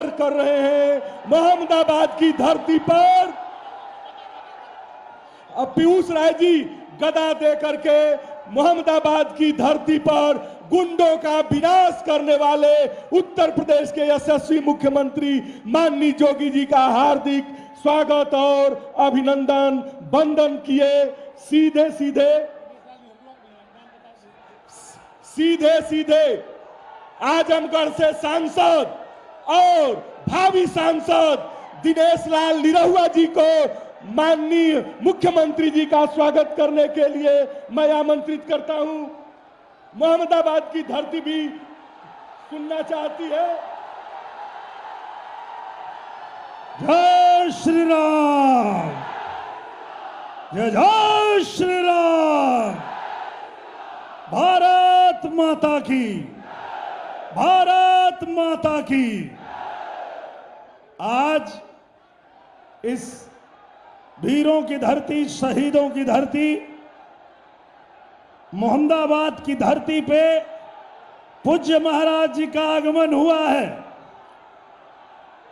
कर रहे हैं मोहम्मदाबाद की धरती पर। अब पीयूष राय जी गदा दे करके मोहम्मदाबाद की धरती पर गुंडों का विनाश करने वाले उत्तर प्रदेश के यशस्वी मुख्यमंत्री माननीय जोगी जी का हार्दिक स्वागत और अभिनंदन वंदन किए। सीधे सीधे आजमगढ़ से सांसद और भावी सांसद दिनेश लाल निरहुआ जी को माननीय मुख्यमंत्री जी का स्वागत करने के लिए मैं आमंत्रित करता हूं। मोहम्मदाबाद की धरती भी सुनना चाहती है। जय श्री राम, जय जय श्री राम। भारत माता की, भारत माता की। आज इस वीरों की धरती, शहीदों की धरती, मोहम्मदाबाद की धरती पे पूज्य महाराज जी का आगमन हुआ है।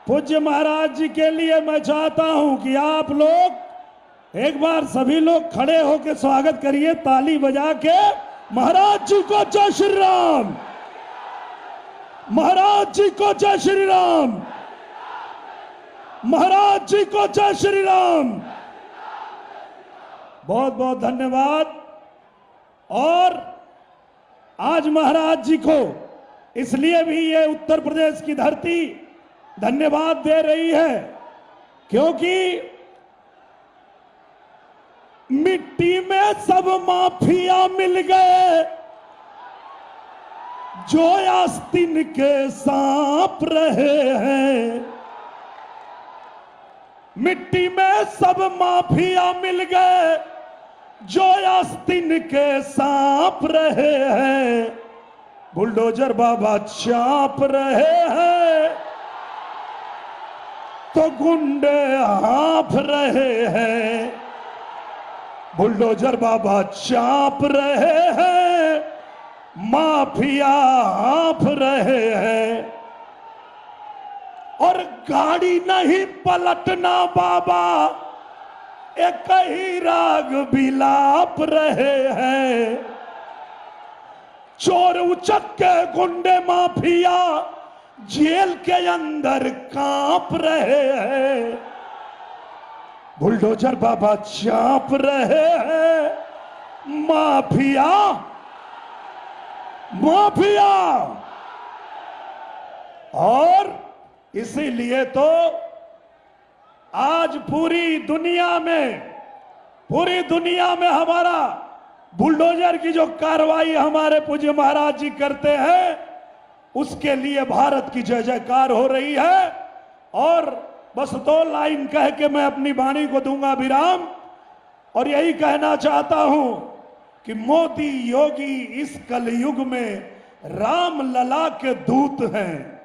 पूज्य महाराज जी के लिए मैं चाहता हूं कि आप लोग एक बार सभी लोग खड़े होकर स्वागत करिए, ताली बजा के। महाराज जी को जय श्री राम, महाराज जी को जय श्री राम, महाराज जी को जय श्री राम। बहुत बहुत धन्यवाद। और आज महाराज जी को इसलिए भी ये उत्तर प्रदेश की धरती धन्यवाद दे रही है क्योंकि मिट्टी में सब माफिया मिल गए जो आस्तीन के सांप रहे हैं। मिट्टी में सब माफिया मिल गए जो आस्तीन के सांप रहे हैं। बुलडोजर बाबा चाप रहे हैं तो गुंडे हाँफ रहे हैं। बुलडोजर बाबा चाप रहे हैं, माफिया हाँफ रहे हैं। और गाड़ी नहीं पलटना बाबा, एक ही राग बिलाप रहे हैं। चोर उचक्के गुंडे माफिया जेल के अंदर कांप रहे हैं। बुलडोजर बाबा चाप रहे हैं, माफिया माफिया। और इसीलिए तो आज पूरी दुनिया में हमारा बुलडोजर की जो कार्रवाई हमारे पूज्य महाराज जी करते हैं उसके लिए भारत की जय जयकार हो रही है। और बस 2 लाइन कह के मैं अपनी वाणी को दूंगा विराम। और यही कहना चाहता हूं कि मोदी योगी इस कलयुग में राम लला के दूत हैं।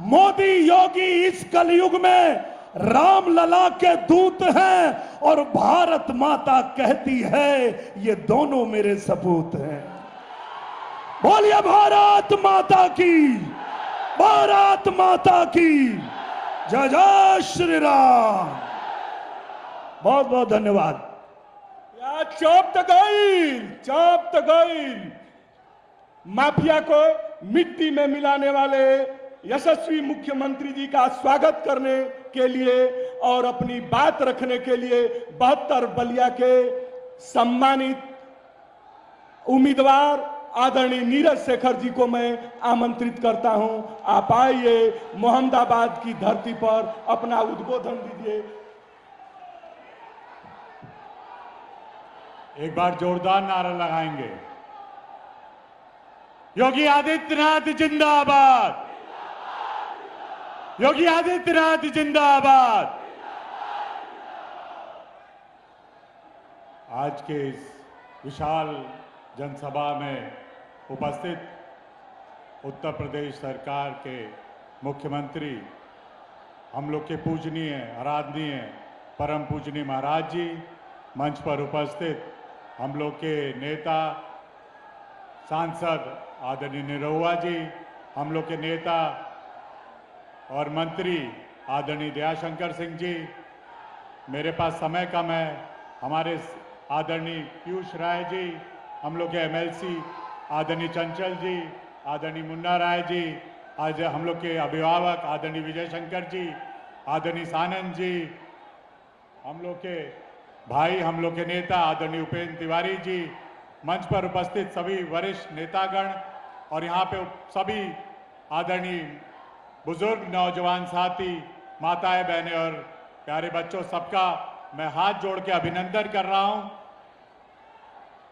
मोदी योगी इस कलयुग में राम लला के दूत हैं और भारत माता कहती है ये दोनों मेरे सपूत हैं। बोलिए भारत माता की, भारत माता की जय जय श्री राम। बहुत बहुत धन्यवाद। चौप तो गई माफिया को मिट्टी में मिलाने वाले यशस्वी मुख्यमंत्री जी का स्वागत करने के लिए और अपनी बात रखने के लिए 72 बलिया के सम्मानित उम्मीदवार आदरणीय नीरज शेखर जी को मैं आमंत्रित करता हूं। आप आइए, मोहम्मदाबाद की धरती पर अपना उद्बोधन दीजिए। एक बार जोरदार नारा लगाएंगे। योगी आदित्यनाथ जिंदाबाद, योगी आदित्यनाथ जिंदाबाद। आज के इस विशाल जनसभा में उपस्थित उत्तर प्रदेश सरकार के मुख्यमंत्री, हम लोग के पूजनीय, आराधनीय, परम पूजनीय महाराज जी, मंच पर उपस्थित हम लोग के नेता सांसद आदरणीय निरहुआ जी, हम लोग के नेता और मंत्री आदरणीय दयाशंकर सिंह जी, मेरे पास समय कम है, हमारे आदरणीय पीयूष राय जी, हम लोग के एमएलसी आदरणीय चंचल जी, आदरणीय मुन्ना राय जी, आज हम लोग के अभिभावक आदरणीय विजय शंकर जी, आदरणीय सानंद जी, हम लोग के भाई, हम लोग के नेता आदरणीय उपेंद्र तिवारी जी, मंच पर उपस्थित सभी वरिष्ठ नेतागण और यहाँ पे सभी आदरणीय बुजुर्ग नौजवान साथी, माताएं बहनें और प्यारे बच्चों, सबका मैं हाथ जोड़ के अभिनंदन कर रहा हूं।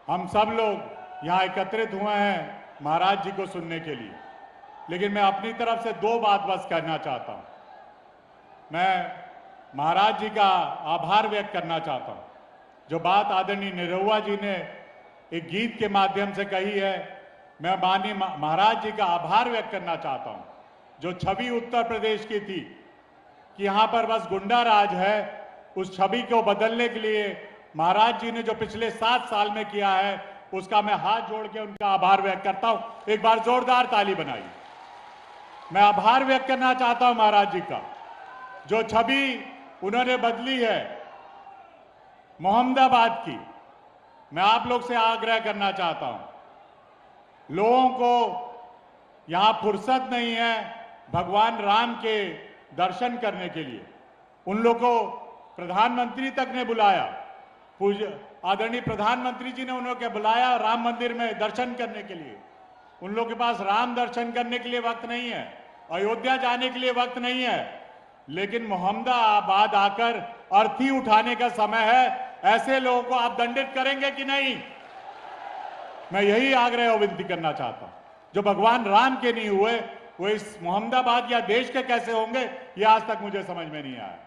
हम सब लोग यहाँ एकत्रित हुए हैं महाराज जी को सुनने के लिए, लेकिन मैं अपनी तरफ से दो बात बस कहना चाहता हूं। मैं महाराज जी का आभार व्यक्त करना चाहता हूं। जो बात आदरणीय निरहुआ जी ने एक गीत के माध्यम से कही है, मैं माननीय महाराज जी का आभार व्यक्त करना चाहता हूं। जो छवि उत्तर प्रदेश की थी कि यहां पर बस गुंडा राज है, उस छवि को बदलने के लिए महाराज जी ने जो पिछले 7 साल में किया है, उसका मैं हाथ जोड़ के उनका आभार व्यक्त करता हूं। एक बार जोरदार ताली बनाइए। मैं आभार व्यक्त करना चाहता हूं महाराज जी का। जो छवि उन्होंने बदली है मोहम्मदाबाद की, मैं आप लोग से आग्रह करना चाहता हूं। लोगों को यहां फुर्सत नहीं है भगवान राम के दर्शन करने के लिए। उन लोगों को प्रधानमंत्री तक ने बुलाया, आदरणीय प्रधानमंत्री जी ने उन लोगों को बुलाया राम मंदिर में दर्शन करने के लिए। उन लोगों के पास राम दर्शन करने के लिए वक्त नहीं है, अयोध्या जाने के लिए वक्त नहीं है, लेकिन मोहम्मदाबाद आकर अर्थी उठाने का समय है। ऐसे लोगों को आप दंडित करेंगे कि नहीं? मैं यही आग्रह और विनती करना चाहता हूं। जो भगवान राम के नहीं हुए, वो इस मोहम्मदाबाद या देश के कैसे होंगे, ये आज तक मुझे समझ में नहीं आया।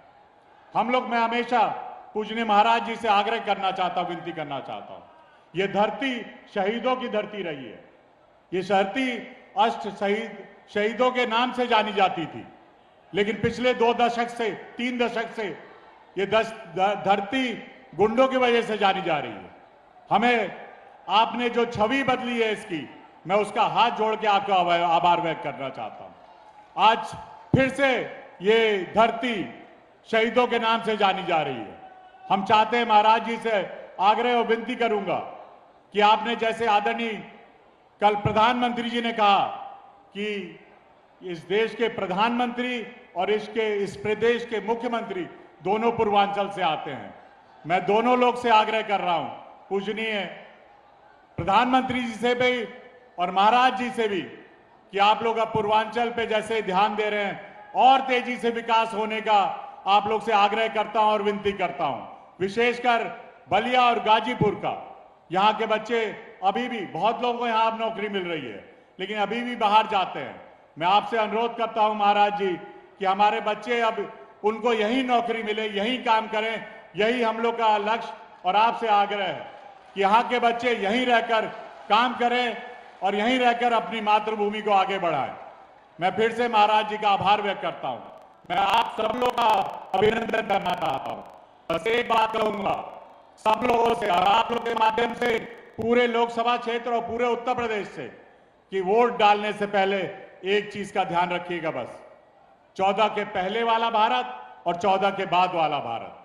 हम लोग, मैं हमेशा पूजनीय महाराज जी से आग्रह करना चाहता हूं, विनती करना चाहता हूं। ये धरती शहीदों की धरती रही है। ये धरती अष्ट शहीदों के नाम से जानी जाती थी, लेकिन पिछले 2 दशक से 3 दशक से ये धरती गुंडों की वजह से जानी जा रही है। हमें आपने जो छवि बदली है इसकी, मैं उसका हाथ जोड़ के आपका आभार व्यक्त करना चाहता हूं। आज फिर से ये धरती शहीदों के नाम से जानी जा रही है। हम चाहते हैं, महाराज जी से आग्रह और विनती करूंगा कि आपने जैसे आदरणीय कल प्रधानमंत्री जी ने कहा कि इस देश के प्रधानमंत्री और इस प्रदेश के मुख्यमंत्री दोनों पूर्वांचल से आते हैं। मैं दोनों लोग से आग्रह कर रहा हूं, पूजनीय प्रधानमंत्री जी से भी और महाराज जी से भी, कि आप लोग अब पूर्वांचल पे जैसे ध्यान दे रहे हैं और तेजी से विकास होने का आप लोग से आग्रह करता हूं और विनती करता हूं। विशेषकर बलिया और गाजीपुर का, यहां के बच्चे अभी भी, बहुत लोगों को यहां अब नौकरी मिल रही है, लेकिन अभी भी बाहर जाते हैं। मैं आपसे अनुरोध करता हूं महाराज जी कि हमारे बच्चे अब उनको यही नौकरी मिले, यही काम करें, यही हम लोग का लक्ष्य और आपसे आग्रह है कि यहाँ के बच्चे यहीं रहकर काम करें और यहीं रहकर अपनी मातृभूमि को आगे बढ़ाएं। मैं फिर से महाराज जी का आभार व्यक्त करता हूं। मैं आप सब लोगों का अभिनंदन करना चाहता हूं। बस एक बात कहूंगा सब लोगों से और आप लोग के माध्यम से पूरे लोकसभा क्षेत्र और पूरे उत्तर प्रदेश से, कि वोट डालने से पहले एक चीज का ध्यान रखिएगा, बस 14 के पहले वाला भारत और 14 के बाद वाला भारत,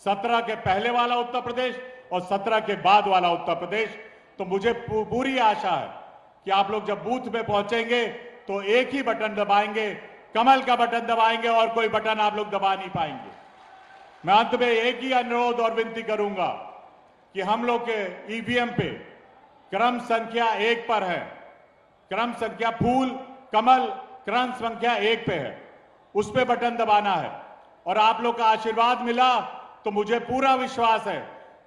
17 के पहले वाला उत्तर प्रदेश और 17 के बाद वाला उत्तर प्रदेश। तो मुझे पूरी आशा है कि आप लोग जब बूथ में पहुंचेंगे तो एक ही बटन दबाएंगे, कमल का बटन दबाएंगे और कोई बटन आप लोग दबा नहीं पाएंगे। मैं अंत में एक ही अनुरोध और विनती करूंगा कि हम लोग के ईवीएम पे क्रम संख्या 1 पर है, क्रम संख्या फूल कमल क्रम संख्या 1 पे है, उस पे बटन दबाना है। और आप लोग का आशीर्वाद मिला तो मुझे पूरा विश्वास है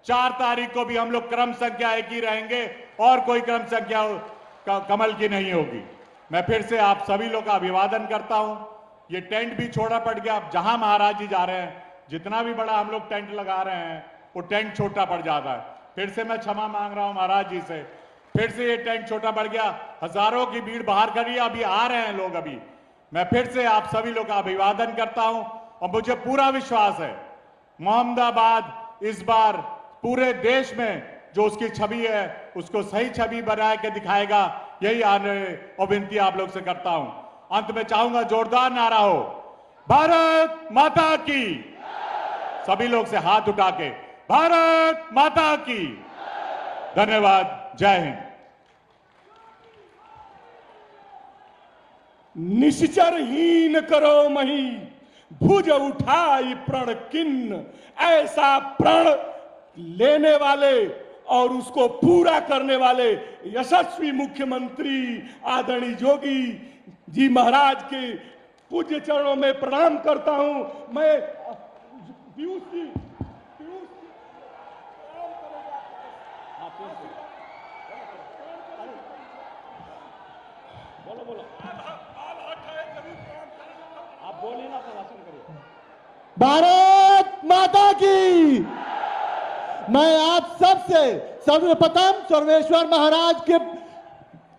4 तारीख को भी हम लोग क्रम संख्या 1 ही रहेंगे और कोई क्रम संख्या कमल की नहीं होगी। मैं फिर से आप सभी लोग का अभिवादन करता हूं। ये टेंट भी छोटा पड़ गया, अब जहां महाराज जी जा रहे हैं, जितना भी बड़ा हम लोग टेंट लगा रहे हैं वो टेंट छोटा पड़ जाता है। फिर से मैं क्षमा मांग रहा हूं महाराज जी से, फिर से ये टेंट छोटा पड़ गया, हजारों की भीड़ बाहर खड़ी, अभी आ रहे हैं लोग अभी। मैं फिर से आप सभी लोग का अभिवादन करता हूं और मुझे पूरा विश्वास है मोहम्मदाबाद इस बार पूरे देश में जो उसकी छवि है उसको सही छवि बना के दिखाएगा। यही आग्रह और विनती आप लोग से करता हूं। अंत में चाहूंगा जोरदार नारा हो, भारत माता की। सभी लोग से हाथ उठा के भारत माता की। धन्यवाद। जय हिंद। निश्चरहीन करो मही, भुज उठाई प्रण किन्न। ऐसा प्रण लेने वाले और उसको पूरा करने वाले यशस्वी मुख्यमंत्री आदरणीय योगी जी महाराज के पूज्य चरणों में प्रणाम करता हूं। मैं पीयूष जी बोलो आप बोलिए ना, भाषण करिए। भारत माता की। मैं आप सबसे सर्वप्रथम सर्वेश्वर महाराज के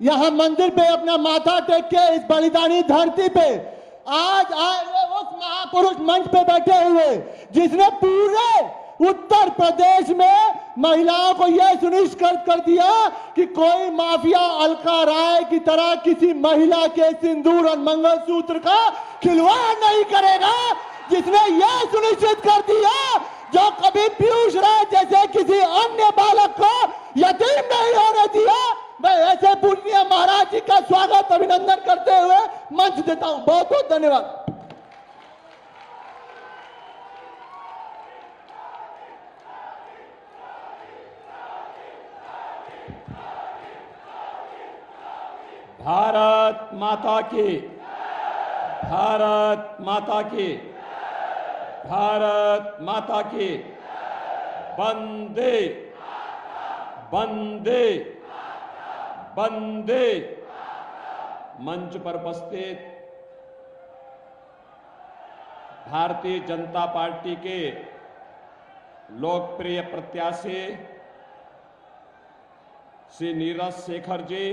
यहाँ मंदिर पे अपना माथा टेक के इस बलिदानी धरती पे आज आए हुए उस महापुरुष मंच पे बैठे हुए जिसने पूरे उत्तर प्रदेश में महिलाओं को यह सुनिश्चित कर दिया कि कोई माफिया अलका राय की तरह किसी महिला के सिंदूर और मंगलसूत्र का खिलवाड़ नहीं करेगा, जिसने यह सुनिश्चित कर दिया जो कभी पीयूष राय जैसे किसी अन्य बालक को यतीम नहीं होने दिया। मैं ऐसे पूजनीय महाराज जी का स्वागत अभिनंदन करते हुए मंच देता हूं। बहुत बहुत धन्यवाद। भारत माता की। भारत माता की। भारत माता की। वंदे वंदे वंदे। मंच पर उपस्थित भारतीय जनता पार्टी के लोकप्रिय प्रत्याशी श्री नीरज शेखर जी,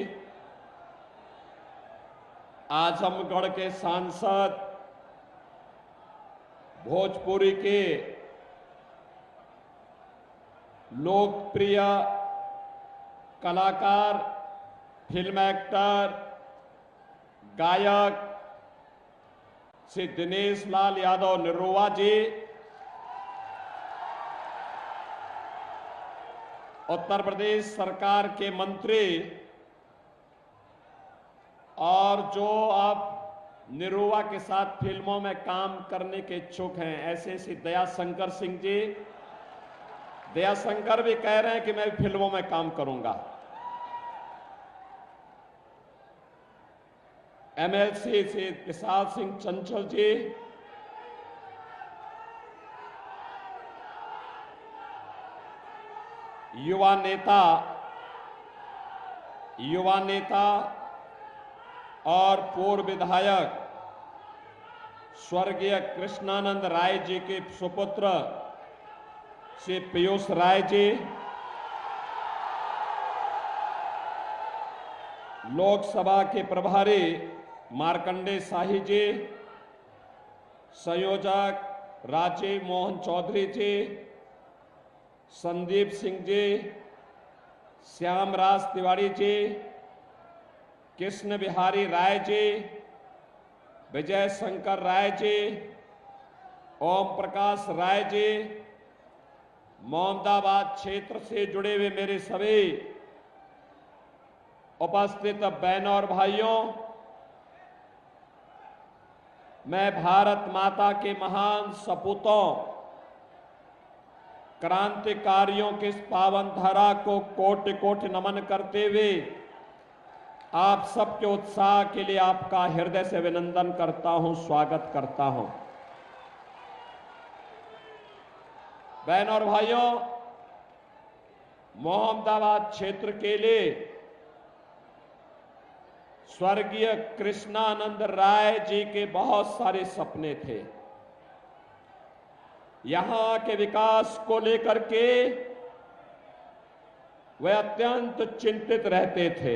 आजमगढ़ के सांसद, भोजपुरी के लोकप्रिय कलाकार, फिल्म एक्टर, गायक श्री दिनेश लाल यादव निरुआ जी, उत्तर प्रदेश सरकार के मंत्री और जो आप निरुआ के साथ फिल्मों में काम करने के इच्छुक हैं, ऐसे श्री दयाशंकर सिंह जी। दयाशंकर भी कह रहे हैं कि मैं फिल्मों में काम करूंगा। एमएलसी श्री विशाल सिंह चंचल जी, युवा नेता और पूर्व विधायक स्वर्गीय कृष्णानंद राय जी के सुपुत्र श्री पीयूष राय जी, लोकसभा के प्रभारी मार्कंडे शाही जी, संयोजक राजीव मोहन चौधरी जी, संदीप सिंह जी, श्यामराज तिवारी जी, कृष्ण बिहारी राय जी, विजय शंकर राय जी, ओम प्रकाश राय जी, मोहम्मदाबाद क्षेत्र से जुड़े हुए मेरे सभी उपस्थित बहनों और भाइयों, मैं भारत माता के महान सपूतों, क्रांतिकारियों के इस पावन धरा को कोटि कोटि नमन करते हुए आप सबके उत्साह के लिए आपका हृदय से अभिनंदन करता हूं, स्वागत करता हूं। बहनों और भाइयों, मोहम्मदाबाद क्षेत्र के लिए स्वर्गीय कृष्णानंद राय जी के बहुत सारे सपने थे। यहां के विकास को लेकर के वे अत्यंत चिंतित रहते थे,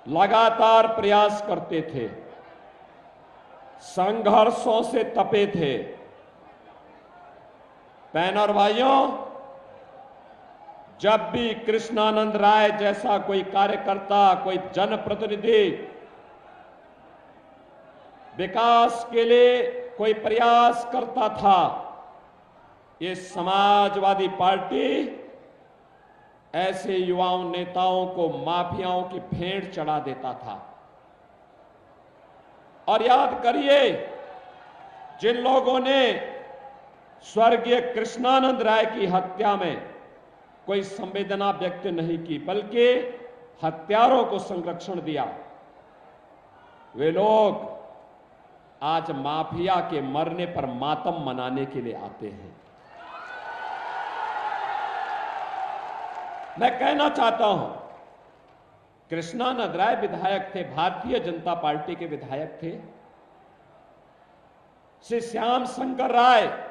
लगातार प्रयास करते थे, संघर्षों से तपे थे। बहनों और भाइयों, जब भी कृष्णानंद राय जैसा कोई कार्यकर्ता, कोई जनप्रतिनिधि विकास के लिए कोई प्रयास करता था, ये समाजवादी पार्टी ऐसे युवाओं नेताओं को माफियाओं की भेंट चढ़ा देता था। और याद करिए, जिन लोगों ने स्वर्गीय कृष्णानंद राय की हत्या में कोई संवेदना व्यक्त नहीं की, बल्कि हत्यारों को संरक्षण दिया, वे लोग आज माफिया के मरने पर मातम मनाने के लिए आते हैं। मैं कहना चाहता हूं, कृष्णानंद राय विधायक थे, भारतीय जनता पार्टी के विधायक थे। श्री श्याम शंकर राय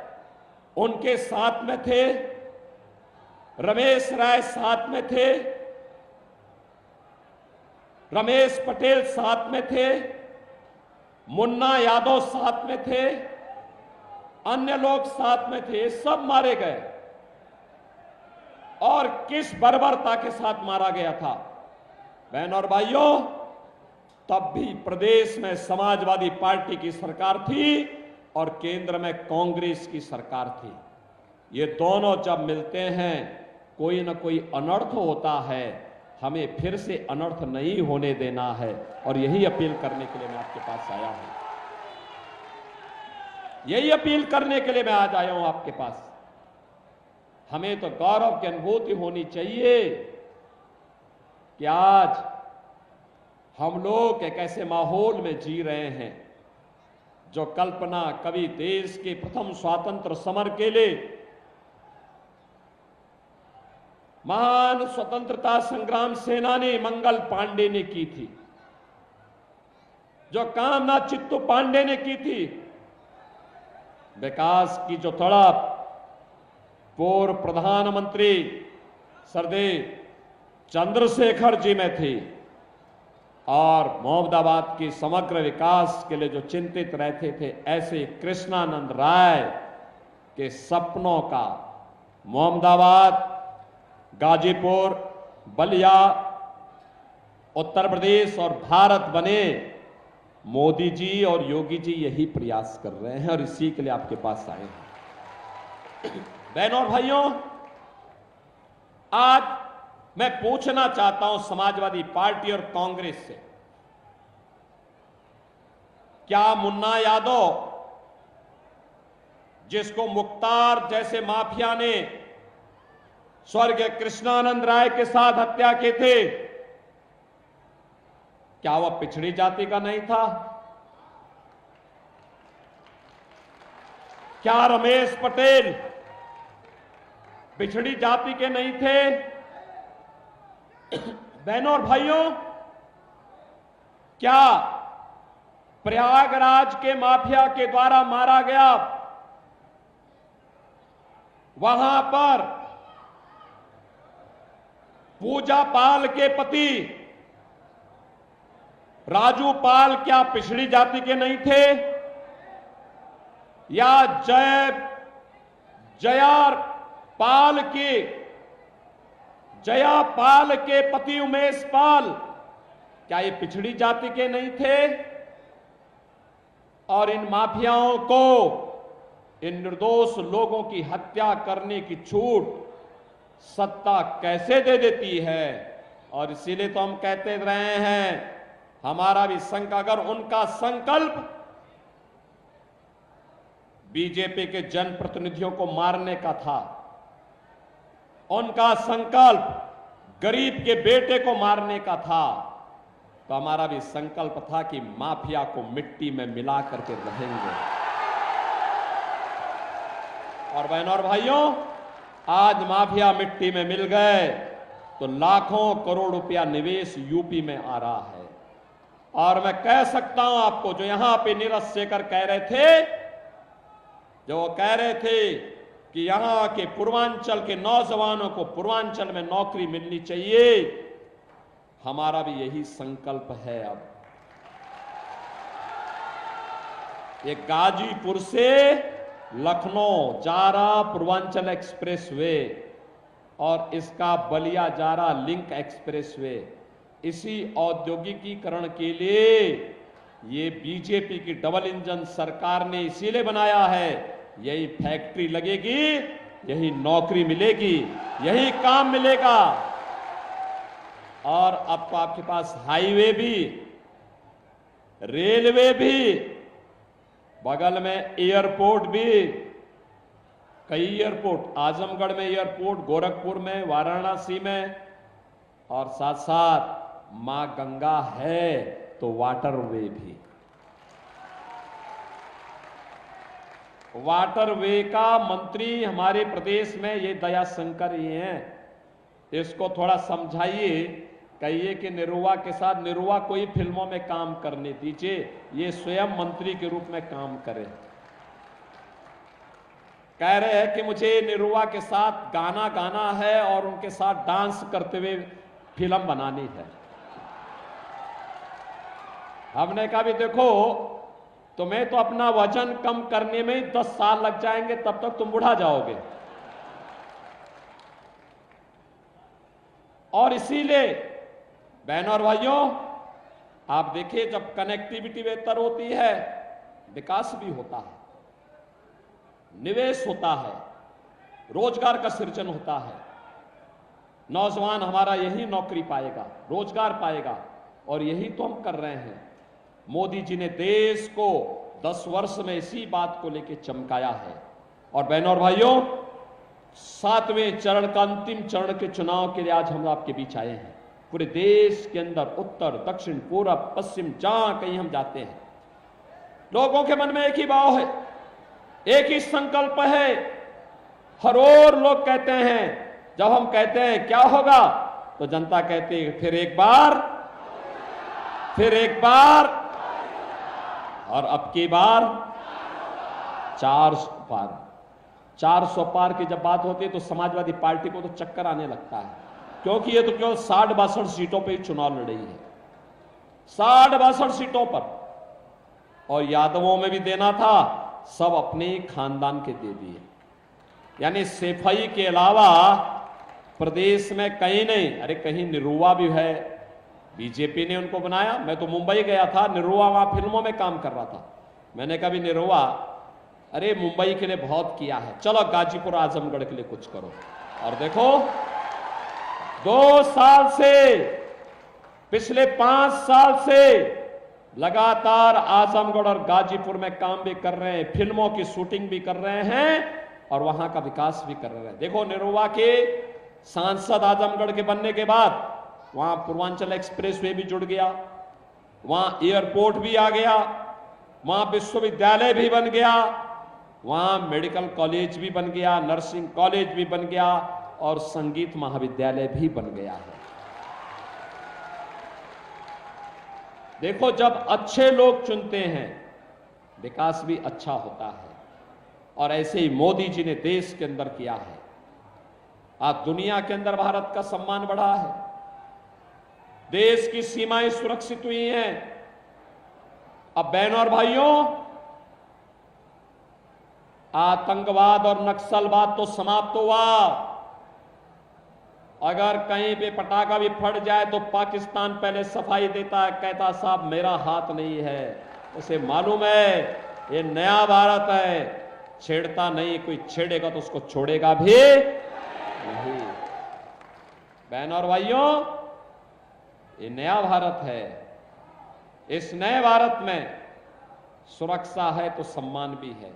उनके साथ में थे, रमेश राय साथ में थे, रमेश पटेल साथ में थे, मुन्ना यादव साथ में थे, अन्य लोग साथ में थे, सब मारे गए। और किस बर्बरता के साथ मारा गया था? बहन और भाइयों, तब भी प्रदेश में समाजवादी पार्टी की सरकार थी और केंद्र में कांग्रेस की सरकार थी। ये दोनों जब मिलते हैं, कोई ना कोई अनर्थ होता है। हमें फिर से अनर्थ नहीं होने देना है, और यही अपील करने के लिए मैं आपके पास आया हूं। यही अपील करने के लिए मैं आज आया हूं आपके पास। हमें तो गौरव की अनुभूति होनी चाहिए कि आज हम लोग एक ऐसे माहौल में जी रहे हैं जो कल्पना कभी देश के प्रथम स्वातंत्र समर के लिए महान स्वतंत्रता संग्राम सेनानी मंगल पांडे ने की थी, जो कामना चित्तू पांडे ने की थी। विकास की जो तड़प पूर्व प्रधानमंत्री सरदेव चंद्रशेखर जी में थी, और मोहम्मदाबाद की समग्र विकास के लिए जो चिंतित रहते थे, ऐसे कृष्णानंद राय के सपनों का मोहम्मदाबाद, गाजीपुर, बलिया, उत्तर प्रदेश और भारत बने। मोदी जी और योगी जी यही प्रयास कर रहे हैं, और इसी के लिए आपके पास आए हैं। बहनों और भाइयों, आज मैं पूछना चाहता हूं समाजवादी पार्टी और कांग्रेस से, क्या मुन्ना यादव, जिसको मुख्तार जैसे माफिया ने स्वर्गीय कृष्णानंद राय के साथ हत्या की थे, क्या वह पिछड़ी जाति का नहीं था? क्या रमेश पटेल पिछड़ी जाति के नहीं थे? बहनों और भाइयों, क्या प्रयागराज के माफिया के द्वारा मारा गया, वहां पर पूजा पाल के पति राजू पाल क्या पिछड़ी जाति के नहीं थे? या जया पाल के पति उमेश पाल क्या ये पिछड़ी जाति के नहीं थे? और इन माफियाओं को, इन निर्दोष लोगों की हत्या करने की छूट सत्ता कैसे दे देती है? और इसीलिए तो हम कहते रहे हैं, हमारा भी अगर उनका संकल्प बीजेपी के जनप्रतिनिधियों को मारने का था, उनका संकल्प गरीब के बेटे को मारने का था, तो हमारा भी संकल्प था कि माफिया को मिट्टी में मिला करके रहेंगे। और बहनों और भाइयों, आज माफिया मिट्टी में मिल गए तो लाखों करोड़ रुपया निवेश यूपी में आ रहा है। और मैं कह सकता हूं आपको, जो यहां पे नीरज शेखर कह रहे थे, जो कह रहे थे कि यहां के पूर्वांचल के नौजवानों को पूर्वांचल में नौकरी मिलनी चाहिए, हमारा भी यही संकल्प है। अब ये गाजीपुर से लखनऊ जा रहा पूर्वांचल एक्सप्रेसवे और इसका बलिया जा रहा लिंक एक्सप्रेसवे, इसी औद्योगिकीकरण के लिए ये बीजेपी की डबल इंजन सरकार ने इसीलिए बनाया है। यही फैक्ट्री लगेगी, यही नौकरी मिलेगी, यही काम मिलेगा। और अब तो आपके पास हाईवे भी, रेलवे भी, बगल में एयरपोर्ट भी, कई एयरपोर्ट, आजमगढ़ में एयरपोर्ट, गोरखपुर में, वाराणसी में, और साथ साथ मां गंगा है तो वाटरवे भी। वाटरवे का मंत्री हमारे प्रदेश में ये दयाशंकर ही हैं। इसको थोड़ा समझाइए, कहिए कि निरुआ के साथ, निरुआ कोई फिल्मों में काम करने दीजिए, ये स्वयं मंत्री के रूप में काम करे। कह रहे हैं कि मुझे निरुआ के साथ गाना गाना है और उनके साथ डांस करते हुए फिल्म बनानी है। हमने कहा भी देखो, तुम्हें तो अपना वजन कम करने में ही 10 साल लग जाएंगे, तब तक तुम बुढ़ा जाओगे। और इसीलिए बहनों और भाइयों, आप देखिए, जब कनेक्टिविटी बेहतर होती है, विकास भी होता है, निवेश होता है, रोजगार का सृजन होता है। नौजवान हमारा यही नौकरी पाएगा, रोजगार पाएगा, और यही तो हम कर रहे हैं। मोदी जी ने देश को 10 वर्ष में इसी बात को लेकर चमकाया है। और बहनों और भाइयों, 7वें चरण का, अंतिम चरण के चुनाव के लिए आज हम आपके बीच आए हैं। पूरे देश के अंदर, उत्तर, दक्षिण, पूरब, पश्चिम, जहां कहीं हम जाते हैं, लोगों के मन में एक ही भाव है, एक ही संकल्प है। हर ओर लोग कहते हैं, जब हम कहते हैं क्या होगा, तो जनता कहती है फिर एक बार, फिर एक बार, और अब की बार 400 पार। 400 पार की जब बात होती है तो समाजवादी पार्टी को तो चक्कर आने लगता है, क्योंकि ये तो केवल 60-62 सीटों पे ही चुनाव लड़ रही है, 60-62 सीटों पर। और यादवों में भी देना था, सब अपने ही खानदान के दे दिए। यानी सेफई के अलावा प्रदेश में कहीं नहीं। अरे कहीं निरुआ भी है, बीजेपी ने उनको बनाया। मैं तो मुंबई गया था, निरुआ वहां फिल्मों में काम कर रहा था। मैंने कहा भी निरुआ, अरे मुंबई के लिए बहुत किया है, चलो गाजीपुर, आजमगढ़ के लिए कुछ करो। और देखो, 2 साल से, पिछले 5 साल से लगातार आजमगढ़ और गाजीपुर में काम भी कर रहे हैं, फिल्मों की शूटिंग भी कर रहे हैं, और वहां का विकास भी कर रहे हैं। देखो, निरुआ के सांसद आजमगढ़ के बनने के बाद वहां पूर्वांचल एक्सप्रेसवे भी जुड़ गया, वहां एयरपोर्ट भी आ गया, वहां विश्वविद्यालय भी बन गया, वहां मेडिकल कॉलेज भी बन गया, नर्सिंग कॉलेज भी बन गया, और संगीत महाविद्यालय भी बन गया है। देखो, जब अच्छे लोग चुनते हैं, विकास भी अच्छा होता है। और ऐसे ही मोदी जी ने देश के अंदर किया है। आज दुनिया के अंदर भारत का सम्मान बढ़ा है, देश की सीमाएं सुरक्षित हुई हैं। अब बहनों और भाइयों, आतंकवाद और नक्सलवाद तो समाप्त हुआ। अगर कहीं पे पटाखा भी फट जाए तो पाकिस्तान पहले सफाई देता है, कहता साहब मेरा हाथ नहीं है। उसे मालूम है ये नया भारत है, छेड़ता नहीं, कोई छेड़ेगा तो उसको छोड़ेगा भी नहीं। बहनों और भाइयों, ये नया भारत है। इस नए भारत में सुरक्षा है तो सम्मान भी है,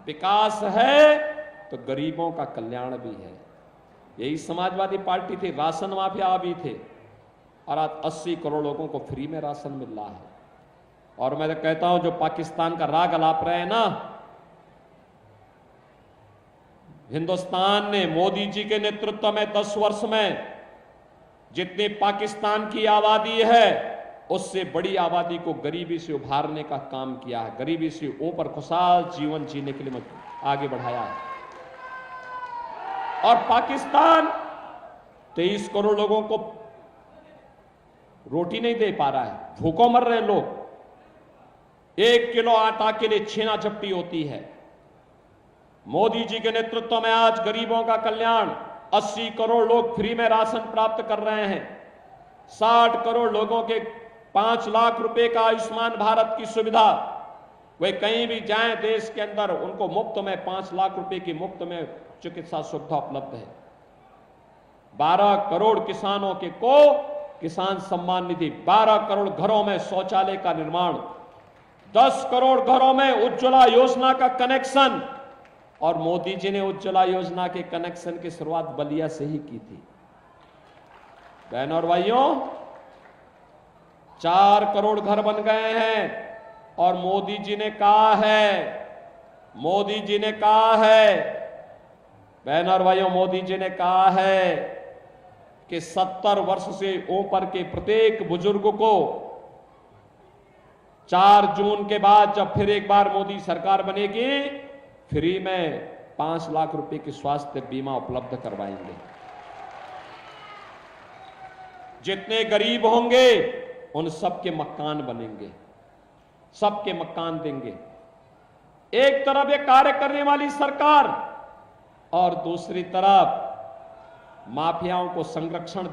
विकास है तो गरीबों का कल्याण भी है। यही समाजवादी पार्टी थी। राशन माफिया भी थे, और आज 80 करोड़ लोगों को फ्री में राशन मिल रहा है। और मैं तो कहता हूं, जो पाकिस्तान का राग अलाप रहे हैं ना, हिंदुस्तान ने मोदी जी के नेतृत्व में 10 वर्ष में जितनी पाकिस्तान की आबादी है, उससे बड़ी आबादी को गरीबी से उभारने का काम किया है, गरीबी से ऊपर खुशहाल जीवन जीने के लिए आगे बढ़ाया है। और पाकिस्तान 23 करोड़ लोगों को रोटी नहीं दे पा रहा है, भूखों मर रहे लोग। 1 किलो आटा के लिए छीना झपटी होती है। मोदी जी के नेतृत्व में आज गरीबों का कल्याण, 80 करोड़ लोग फ्री में राशन प्राप्त कर रहे हैं, 60 करोड़ लोगों के 5 लाख रुपए का आयुष्मान भारत की सुविधा, वे कहीं भी जाएं देश के अंदर उनको मुफ्त में 5 लाख रुपए की मुफ्त में चिकित्सा सुविधा उपलब्ध है। 12 करोड़ किसानों को किसान सम्मान निधि, 12 करोड़ घरों में शौचालय का निर्माण, 10 करोड़ घरों में उज्ज्वला योजना का कनेक्शन। और मोदी जी ने उज्ज्वला योजना के कनेक्शन की शुरुआत बलिया से ही की थी। बहनों और भाइयों, 4 करोड़ घर बन गए हैं और मोदी जी ने कहा है, बहनों और भाइयों, मोदी जी ने कहा है कि 70 वर्ष से ऊपर के प्रत्येक बुजुर्ग को 4 जून के बाद जब फिर एक बार मोदी सरकार बनेगी, फ्री में 5 लाख रुपए की स्वास्थ्य बीमा उपलब्ध करवाएंगे। जितने गरीब होंगे उन सबके मकान बनेंगे, सबके मकान देंगे। एक तरफ ये कार्य करने वाली सरकार और दूसरी तरफ माफियाओं को संरक्षण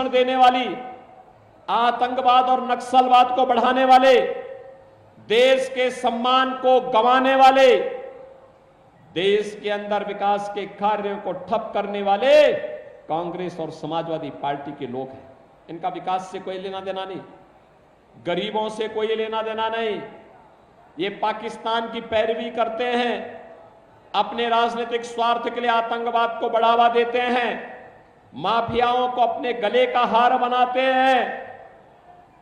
देने वाली, आतंकवाद और नक्सलवाद को बढ़ाने वाले, देश के सम्मान को गंवाने वाले, देश के अंदर विकास के कार्यों को ठप करने वाले कांग्रेस और समाजवादी पार्टी के लोग हैं। इनका विकास से कोई लेना देना नहीं, गरीबों से कोई लेना देना नहीं। ये पाकिस्तान की पैरवी करते हैं, अपने राजनीतिक स्वार्थ के लिए आतंकवाद को बढ़ावा देते हैं, माफियाओं को अपने गले का हार बनाते हैं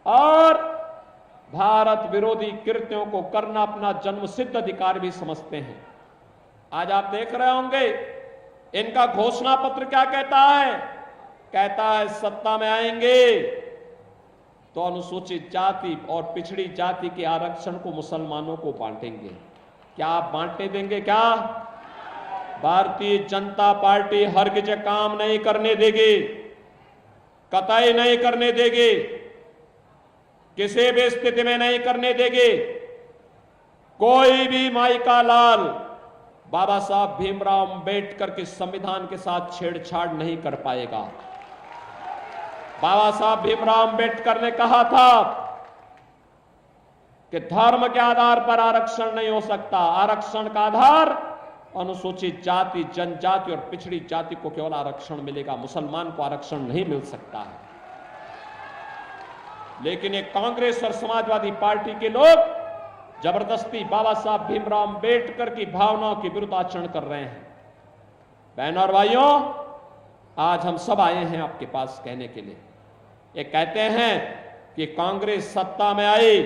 और भारत विरोधी कृत्यों को करना अपना जन्मसिद्ध अधिकार भी समझते हैं। आज आप देख रहे होंगे इनका घोषणा पत्र क्या कहता है, सत्ता में आएंगे तो अनुसूचित जाति और पिछड़ी जाति के आरक्षण को मुसलमानों को बांटेंगे। क्या आप बांटने देंगे? क्या भारतीय जनता पार्टी हरगिज काम नहीं करने देगी, कतई नहीं करने देगी, किसी भी स्थिति में नहीं करने देगी। कोई भी माई का लाल बाबा साहब भीमराव अंबेडकर के संविधान के साथ छेड़छाड़ नहीं कर पाएगा। बाबा साहब भीमराव अंबेडकर ने कहा था कि धर्म के आधार पर आरक्षण नहीं हो सकता, आरक्षण का आधार अनुसूचित जाति, जनजाति और पिछड़ी जाति को केवल आरक्षण मिलेगा, मुसलमान को आरक्षण नहीं मिल सकता है। लेकिन एक कांग्रेस और समाजवादी पार्टी के लोग जबरदस्ती बाबा साहब भीमराव अंबेडकर की भावनाओं के विरुद्ध आचरण कर रहे हैं। बहनों और भाइयों, आज हम सब आए हैं आपके पास कहने के लिए, ये कहते हैं कि कांग्रेस सत्ता में आई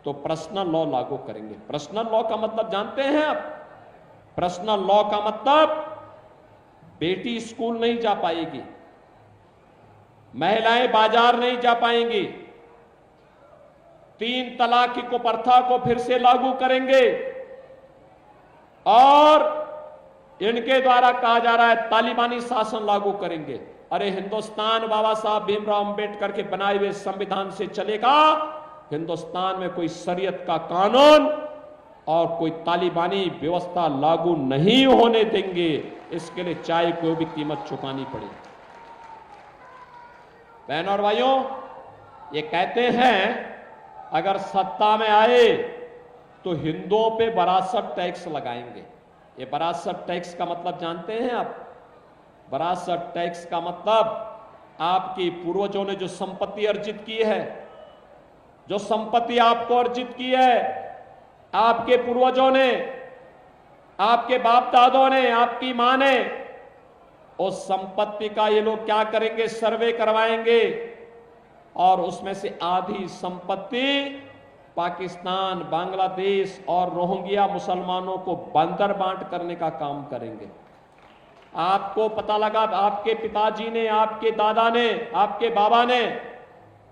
तो पर्सनल लॉ लागू करेंगे। पर्सनल लॉ का मतलब जानते हैं आप? पर्सनल लॉ का मतलब बेटी स्कूल नहीं जा पाएगी, महिलाएं बाजार नहीं जा पाएंगी, 3 तलाक की कुप्रथा को फिर से लागू करेंगे और इनके द्वारा कहा जा रहा है तालिबानी शासन लागू करेंगे। अरे हिंदुस्तान बाबा साहब भीमराव अंबेडकर के बनाए हुए संविधान से चलेगा। हिंदुस्तान में कोई शरीयत का कानून और कोई तालिबानी व्यवस्था लागू नहीं होने देंगे। इसके लिए चाहे कोई भी कीमत चुकानी पड़े। बहनों और भाइयों, ये कहते हैं अगर सत्ता में आए तो हिंदुओं पे वरासत टैक्स लगाएंगे। ये वरासत टैक्स का मतलब जानते हैं आप? वरासत टैक्स का मतलब आपके पूर्वजों ने जो संपत्ति अर्जित की है, जो संपत्ति आपको अर्जित की है, आपके पूर्वजों ने, आपके बाप दादों ने, आपकी मां ने, उस संपत्ति का ये लोग क्या करेंगे? सर्वे करवाएंगे और उसमें से आधी संपत्ति पाकिस्तान, बांग्लादेश और रोहिंग्या मुसलमानों को बंदर बांट करने का काम करेंगे। आपको पता लगा आपके पिताजी ने, आपके दादा ने, आपके बाबा ने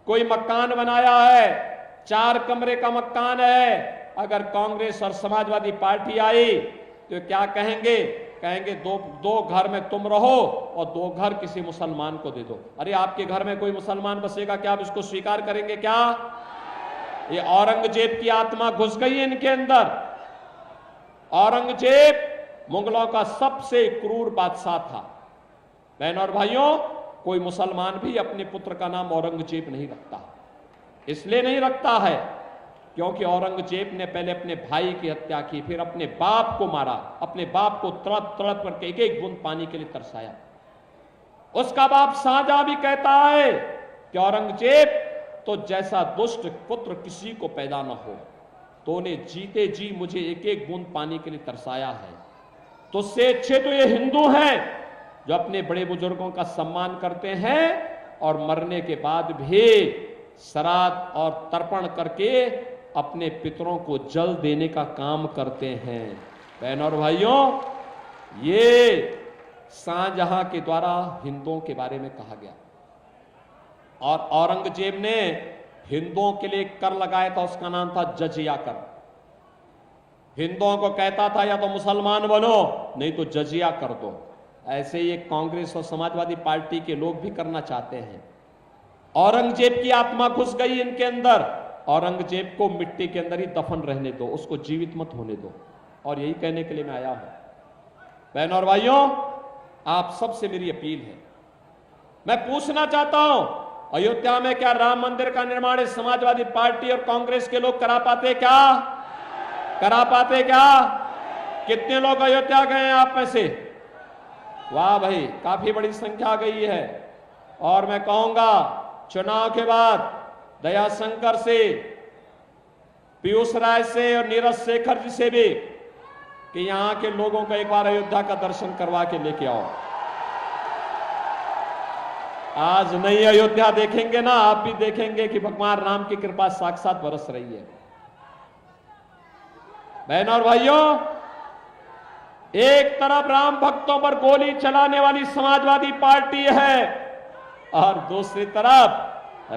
कोई मकान बनाया है, 4 कमरे का मकान है। अगर कांग्रेस और समाजवादी पार्टी आई तो क्या कहेंगे? कहेंगे दो घर में तुम रहो और 2 घर किसी मुसलमान को दे दो। अरे आपके घर में कोई मुसलमान बसेगा, क्या आप इसको स्वीकार करेंगे? क्या ये औरंगजेब की आत्मा घुस गई है इनके अंदर? औरंगजेब मुगलों का सबसे क्रूर बादशाह था। बहनों और भाइयों, कोई मुसलमान भी अपने पुत्र का नाम औरंगजेब नहीं रखता। इसलिए नहीं रखता है क्योंकि औरंगजेब ने पहले अपने भाई की हत्या की, फिर अपने बाप को मारा, अपने बाप को तड़प तड़प करके एक एक बूंद पानी के लिए तरसाया। उसका बाप शाहजहां भी कहता है कि औरंगजेब तो जैसा दुष्ट पुत्र किसी को पैदा न हो, तो ने जीते जी मुझे एक एक बूंद पानी के लिए तरसाया है। तो उससे अच्छे तो ये हिंदू हैं जो अपने बड़े बुजुर्गों का सम्मान करते हैं और मरने के बाद भी श्राद्ध और तर्पण करके अपने पितरों को जल देने का काम करते हैं। बहनों और भाइयों, ये शाहजहां के द्वारा हिंदुओं के बारे में कहा गया। और औरंगजेब ने हिंदुओं के लिए कर लगाया था, उसका नाम था जजिया कर। हिंदुओं को कहता था या तो मुसलमान बनो नहीं तो जजिया कर दो। ऐसे ही कांग्रेस और समाजवादी पार्टी के लोग भी करना चाहते हैं। औरंगजेब की आत्मा घुस गई इनके अंदर। औरंगजेब को मिट्टी के अंदर ही दफन रहने दो, उसको जीवित मत होने दो। और यही कहने के लिए मैं आया हूं। बहनों और भाइयों, आप सबसे मेरी अपील है, मैं पूछना चाहता हूं, अयोध्या में क्या राम मंदिर का निर्माण इस समाजवादी पार्टी और कांग्रेस के लोग करा पाते क्या? करा पाते क्या? कितने लोग अयोध्या गए हैं आप में से? वाह भाई, काफी बड़ी संख्या गई है। और मैं कहूंगा चुनाव के बाद दयाशंकर से, पीयूष राय से और नीरज शेखर जी से भी कि यहां के लोगों को एक बार अयोध्या का दर्शन करवा के लेके आओ। आज नई अयोध्या देखेंगे ना, आप भी देखेंगे कि भगवान राम की कृपा साक्षात बरस रही है। बहनों और भाइयों, एक तरफ राम भक्तों पर गोली चलाने वाली समाजवादी पार्टी है और दूसरी तरफ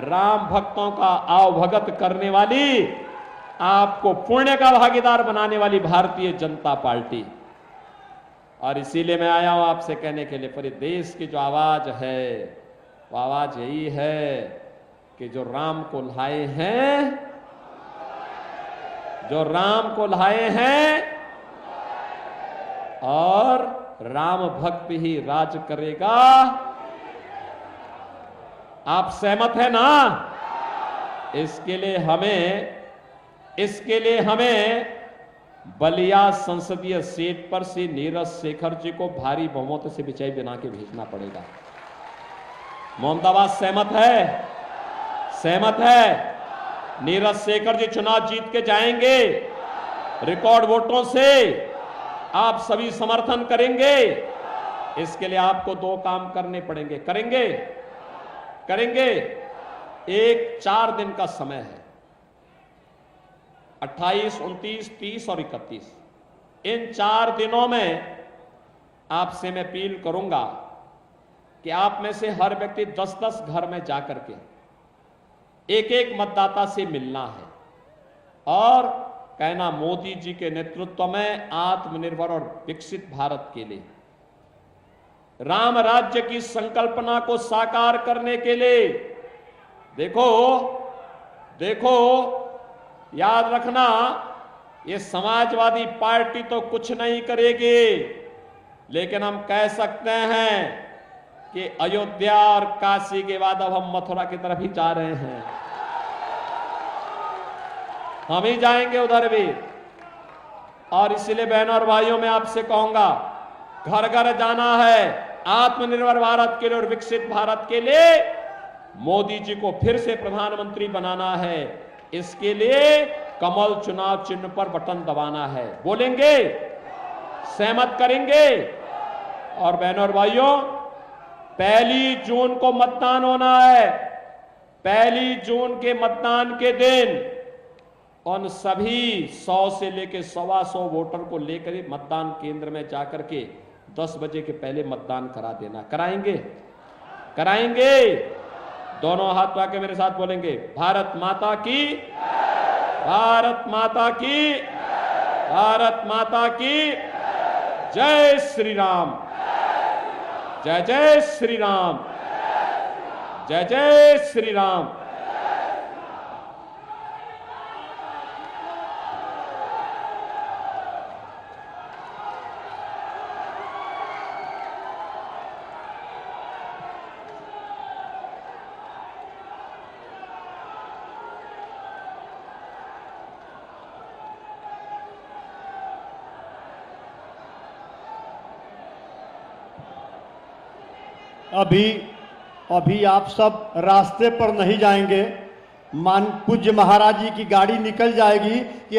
राम भक्तों का आवभगत करने वाली, आपको पुण्य का भागीदार बनाने वाली भारतीय जनता पार्टी। और इसीलिए मैं आया हूं आपसे कहने के लिए, पूरे देश की जो आवाज है वो आवाज यही है कि जो राम को लाए हैं, जो राम को लाए हैं और राम भक्त ही राज करेगा। आप सहमत है ना? इसके लिए हमें बलिया संसदीय सीट पर से नीरज शेखर जी को भारी बहुमत से विजयी बना के भेजना पड़ेगा। मोहम्मदाबाद सहमत है? सहमत है? नीरज शेखर जी चुनाव जीत के जाएंगे रिकॉर्ड वोटों से। आप सभी समर्थन करेंगे? इसके लिए आपको दो काम करने पड़ेंगे। करेंगे? एक 4 दिन का समय है, 28, 29, 30 और 31। इन 4 दिनों में आपसे मैं अपील करूंगा कि आप में से हर व्यक्ति 10-10 घर में जाकर के एक एक मतदाता से मिलना है और कहना, मोदी जी के नेतृत्व में आत्मनिर्भर और विकसित भारत के लिए, राम राज्य की संकल्पना को साकार करने के लिए, देखो याद रखना, ये समाजवादी पार्टी तो कुछ नहीं करेगी, लेकिन हम कह सकते हैं कि अयोध्या और काशी के बाद अब हम मथुरा की तरफ ही जा रहे हैं। हम ही जाएंगे उधर भी। और इसलिए बहनों और भाइयों, मैं आपसे कहूंगा, घर घर जाना है आत्मनिर्भर भारत के लिए और विकसित भारत के लिए। मोदी जी को फिर से प्रधानमंत्री बनाना है। इसके लिए कमल चुनाव चिन्ह पर बटन दबाना है। बोलेंगे? सहमत करेंगे? और बहनों और भाइयों, 1 जून को मतदान होना है। 1 जून के मतदान के दिन उन सभी 100 से लेकर 125 वोटर को लेकर मतदान केंद्र में जाकर के 10 बजे के पहले मतदान करा देना। कराएंगे? दोनों हाथ उठा के मेरे साथ बोलेंगे, भारत माता की, भारत माता की, भारत माता की जय श्री राम, जय जय श्री राम, जय जय श्री राम। अभी अभी आप सब रास्ते पर नहीं जाएंगे। मान पूज्य महाराज जी की गाड़ी निकल जाएगी कि